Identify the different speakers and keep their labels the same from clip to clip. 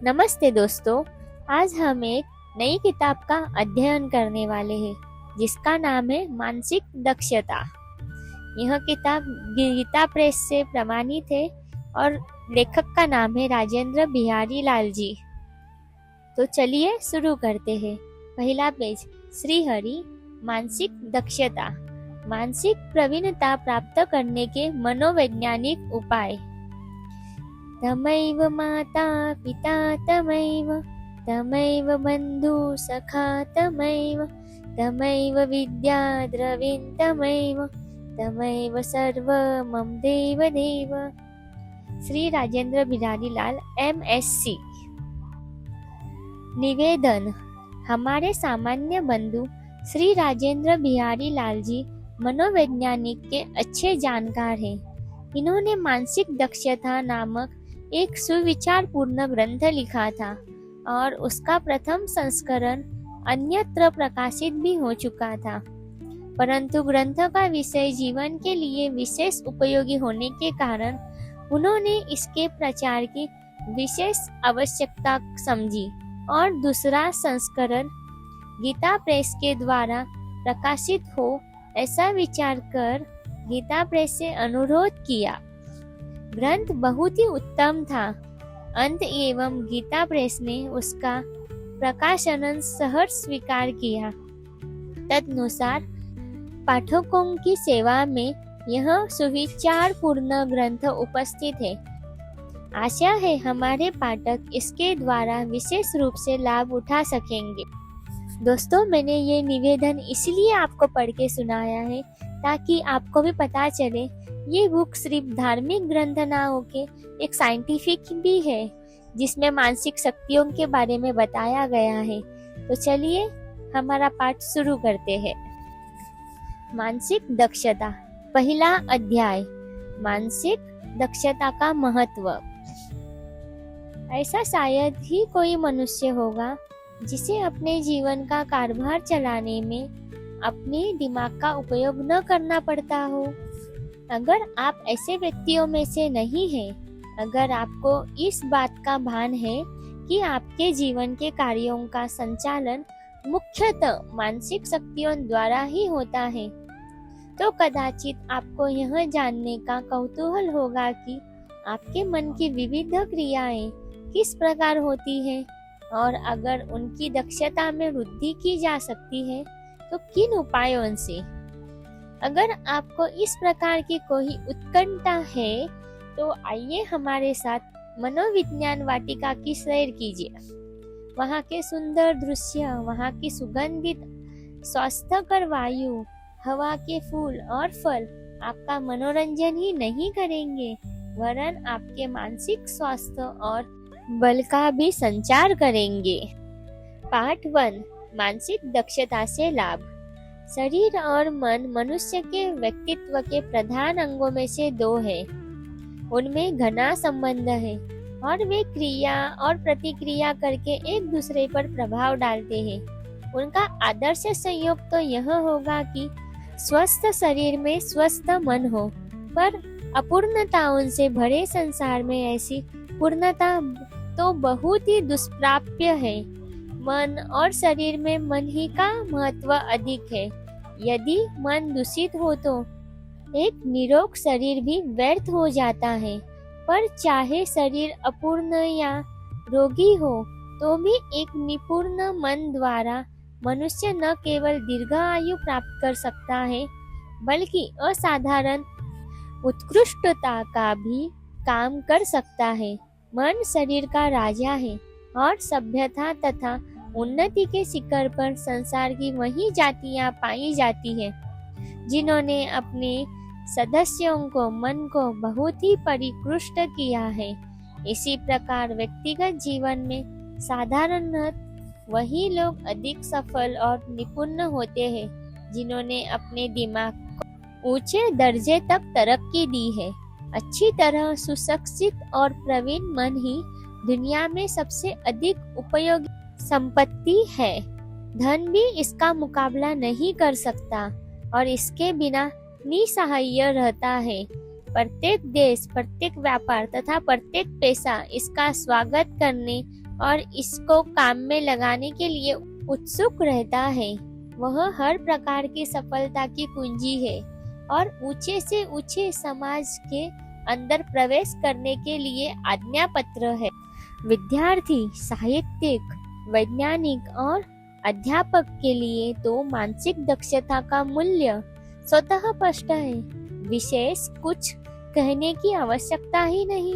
Speaker 1: नमस्ते दोस्तों, आज हम एक नई किताब का अध्ययन करने वाले हैं जिसका नाम है मानसिक दक्षता। यह किताब गीता प्रेस से प्रमाणित है और लेखक का नाम है राजेंद्र बिहारी लाल जी। तो चलिए शुरू करते हैं। पहला पेज, श्रीहरि मानसिक दक्षता, मानसिक प्रवीणता प्राप्त करने के मनोवैज्ञानिक उपाय। तमैव माता पिता तमैव, तमैव बन्धु सखा तमैव, तमैव विद्या द्रविण तमैव, तमैव सर्व मम देव देव। श्री राजेंद्र बिहारी लाल MSc। निवेदन। हमारे सामान्य बंधु श्री राजेंद्र बिहारी लाल जी मनोवैज्ञानिक के अच्छे जानकार हैं। इन्होंने मानसिक दक्षता नामक एक सुविचारपूर्ण ग्रंथ लिखा था और उसका प्रथम संस्करण अन्यत्र प्रकाशित भी हो चुका था, परंतु ग्रंथ का विषय जीवन के लिए विशेष उपयोगी होने के कारण उन्होंने इसके प्रचार की विशेष आवश्यकता समझी और दूसरा संस्करण गीता प्रेस के द्वारा प्रकाशित हो ऐसा विचार कर गीता प्रेस से अनुरोध किया। ग्रंथ बहुत ही उत्तम था। अंत एवं गीता प्रेस ने उसका प्रकाशन सहर्ष स्वीकार किया। तदनुसार पाठकों की सेवा में यह सुविचारपूर्ण ग्रंथ उपस्थित है। आशा है हमारे पाठक इसके द्वारा विशेष रूप से लाभ उठा सकेंगे। दोस्तों, मैंने ये निवेदन इसलिए आपको पढ़ के सुनाया है ताकि आपको भी पता चले ये बुक सिर्फ धार्मिक ग्रंथ ना होके एक साइंटिफिक भी है जिसमें मानसिक शक्तियों के बारे में बताया गया है। तो चलिए हमारा पाठ शुरू करते हैं। मानसिक दक्षता। पहला अध्याय, मानसिक दक्षता का महत्व। ऐसा शायद ही कोई मनुष्य होगा जिसे अपने जीवन का कारभार चलाने में अपने दिमाग का उपयोग न करना पड़ता हो। अगर आप ऐसे व्यक्तियों में से नहीं हैं, अगर आपको इस बात का भान है कि आपके जीवन के कार्यों का संचालन मुख्यतः मानसिक शक्तियों द्वारा ही होता है, तो कदाचित आपको यह जानने का कौतूहल होगा कि आपके मन की विविध क्रियाएं किस प्रकार होती हैं और अगर उनकी दक्षता में वृद्धि की जा सकती है तो किन उपायों से। अगर आपको इस प्रकार की कोई उत्कंठा है तो आइए हमारे साथ मनोविज्ञान वाटिका की सैर कीजिए। वहाँ के सुंदर दृश्य, वहाँ की सुगंधित स्वास्थ्यकर वायु, हवा के फूल और फल आपका मनोरंजन ही नहीं करेंगे वरन आपके मानसिक स्वास्थ्य और बल का भी संचार करेंगे। पार्ट 1, मानसिक दक्षता से लाभ। शरीर और मन मनुष्य के व्यक्तित्व के प्रधान अंगों में से दो है। उनमें घना संबंध है और वे क्रिया और प्रतिक्रिया करके एक दूसरे पर प्रभाव डालते हैं। उनका आदर्श संयोग तो यह होगा कि स्वस्थ शरीर में स्वस्थ मन हो, पर अपूर्णताओं से भरे संसार में ऐसी पूर्णता तो बहुत ही दुष्प्राप्य है। मन और शरीर में मन ही का महत्व अधिक है। यदि मन दूषित हो तो एक निरोग शरीर भी व्यर्थ हो जाता है, पर चाहे शरीर अपूर्ण या रोगी हो तो भी एक निपुण मन द्वारा मनुष्य न केवल दीर्घ आयु प्राप्त कर सकता है बल्कि असाधारण उत्कृष्टता का भी काम कर सकता है। मन शरीर का राजा है और सभ्यता तथा उन्नति के शिखर पर संसार की वही जातियां पाई जाती है जिन्होंने अपने सदस्यों को मन को बहुत ही परिकृष्ट किया है। इसी प्रकार व्यक्तिगत जीवन में साधारणतः वही लोग अधिक सफल और निपुण होते हैं जिन्होंने अपने दिमाग को ऊंचे दर्जे तक तरक्की दी है। अच्छी तरह सुशिक्षित और प्रवीण मन ही दुनिया में सबसे अधिक उपयोगी संपत्ति है। धन भी इसका मुकाबला नहीं कर सकता और इसके बिना निसहाय रहता है। प्रत्येक देश, प्रत्येक व्यापार तथा प्रत्येक पेशा इसका स्वागत करने और इसको काम में लगाने के लिए उत्सुक रहता है, वह हर प्रकार की सफलता की कुंजी है और ऊंचे से ऊंचे समाज के अंदर प्रवेश करने के लिए आज्ञा पत्र है। विद्यार्थी, साहित्यिक, वैज्ञानिक और अध्यापक के लिए तो मानसिक दक्षता का मूल्य स्वतः स्पष्ट है, विशेष कुछ कहने की आवश्यकता ही नहीं।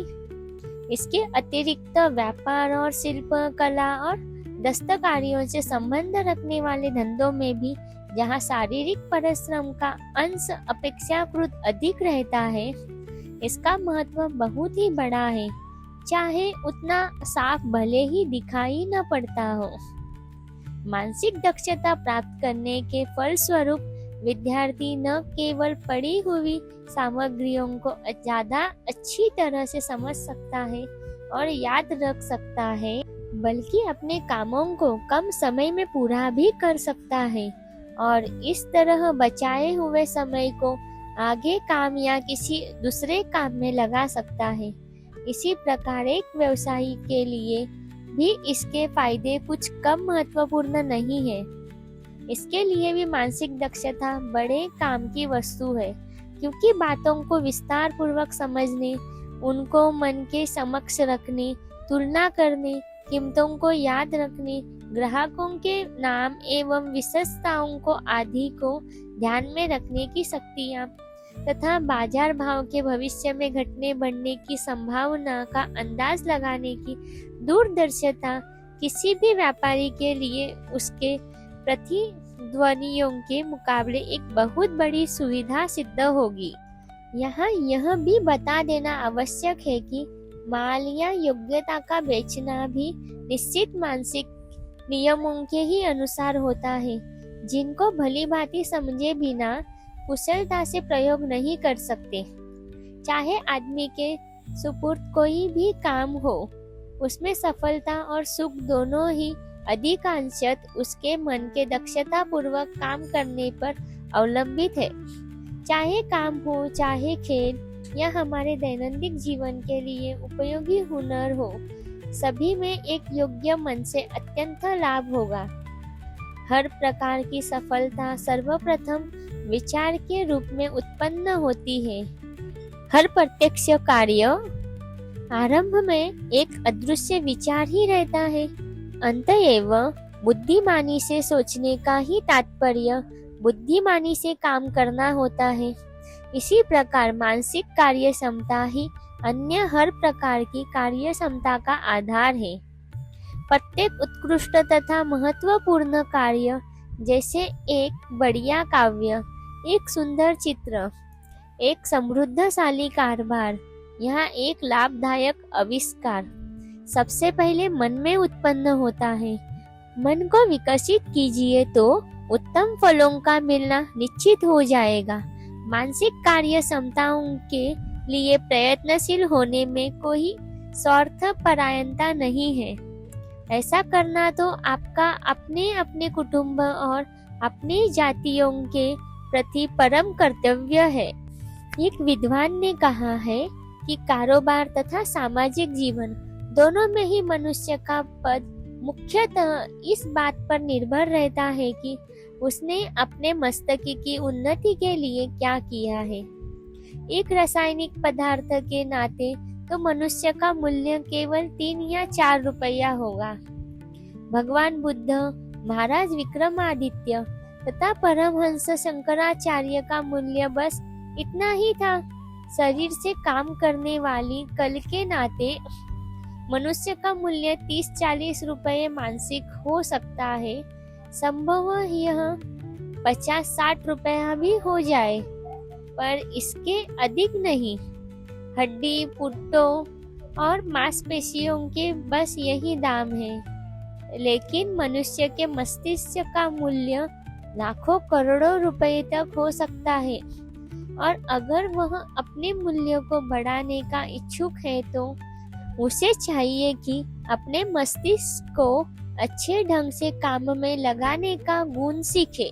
Speaker 1: इसके अतिरिक्त व्यापार और शिल्प, कला और दस्तकारियों से संबंध रखने वाले धंधों में भी जहाँ शारीरिक परिश्रम का अंश अपेक्षाकृत अधिक रहता है, इसका महत्व बहुत ही बड़ा है, चाहे उतना साफ भले ही दिखाई न पड़ता हो। मानसिक दक्षता प्राप्त करने के फलस्वरूप विद्यार्थी न केवल पढ़ी हुई सामग्रियों को ज्यादा अच्छी तरह से समझ सकता है और याद रख सकता है, बल्कि अपने कामों को कम समय में पूरा भी कर सकता है और इस तरह बचाए हुए समय को आगे काम या किसी दूसरे काम में लगा सकता है। इसी प्रकार एक व्यवसायी के लिए भी इसके फायदे कुछ कम महत्वपूर्ण नहीं है। इसके लिए भी मानसिक दक्षता बड़े काम की वस्तु है, क्योंकि बातों को विस्तार पूर्वक समझने, उनको मन के समक्ष रखने, तुलना करने, कीमतों को याद रखने, ग्राहकों के नाम एवं विशेषताओं को आदि को ध्यान में रखने की शक्तियाँ तथा बाजार भाव के भविष्य में घटने बढ़ने की संभावना का अंदाज लगाने की दूरदर्शिता किसी भी व्यापारी के लिए उसके प्रतिद्वंदियों के मुकाबले एक बहुत बड़ी सुविधा सिद्ध होगी। यहाँ यह भी बता देना आवश्यक है कि माल या योग्यता का बेचना भी निश्चित मानसिक नियमों के ही अनुसार होता है, जिनको भली भांति समझे बिना कुशलता से प्रयोग नहीं कर सकते। चाहे आदमी के सुपुर्द कोई भी काम हो, उसमें सफलता और सुख दोनों ही अधिकांशत उसके मन के दक्षता पूर्वक काम करने पर अवलंबित है। चाहे काम हो, चाहे खेल या हमारे दैनंदिन जीवन के लिए उपयोगी हुनर हो, सभी में एक योग्य मन से अत्यंत लाभ होगा। हर प्रकार की सफलता सर्वप्रथम विचार के रूप में उत्पन्न होती है। हर प्रत्यक्ष कार्य आरंभ में एक अदृश्य विचार ही रहता है। अतएव बुद्धिमानी से सोचने का ही तात्पर्य बुद्धिमानी से काम करना होता है। इसी प्रकार मानसिक कार्य क्षमता ही अन्य हर प्रकार की कार्य क्षमता का आधार है। प्रत्येक उत्कृष्ट तथा महत्वपूर्ण कार्य, जैसे एक बढ़िया काव्य, एक सुंदर चित्र, एक समृद्धशाली कारोबार, यहाँ एक लाभदायक आविष्कार, सबसे पहले मन में उत्पन्न होता है। मन को विकसित कीजिए तो उत्तम फलों का मिलना निश्चित हो जाएगा। मानसिक कार्य क्षमताओं के लिए प्रयत्नशील होने में कोई स्वार्थ परायणता नहीं है। ऐसा करना तो आपका अपने अपने कुटुंब और अपने जातियों के प्रति परम कर्तव्य है। एक विद्वान ने कहा है कि कारोबार तथा सामाजिक जीवन दोनों में ही मनुष्य का पद मुख्यतः इस बात पर निर्भर रहता है कि उसने अपने मस्तकी की उन्नति के लिए क्या किया है। एक रासायनिक पदार्थ के नाते तो मनुष्य का मूल्य केवल 3 या 4 रुपया होगा। भगवान बुद्ध, महाराज विक्रमादित्य तथा परमहंस शंकराचार्य का मूल्य बस इतना ही था। शरीर से काम करने वाली कल के नाते मनुष्य का मूल्य 30-40 रुपये मानसिक हो सकता है। संभव यह 50-60 रुपया भी हो जाए, पर इसके अधिक नहीं। हड्डी, पुट्टों और मांसपेशियों के बस यही दाम है। लेकिन मनुष्य के मस्तिष्क का मूल्य लाखों करोड़ों रुपए तक हो सकता है, और अगर वह अपने मूल्य को बढ़ाने का इच्छुक है तो उसे चाहिए कि अपने मस्तिष्क को अच्छे ढंग से काम में लगाने का गुण सीखे।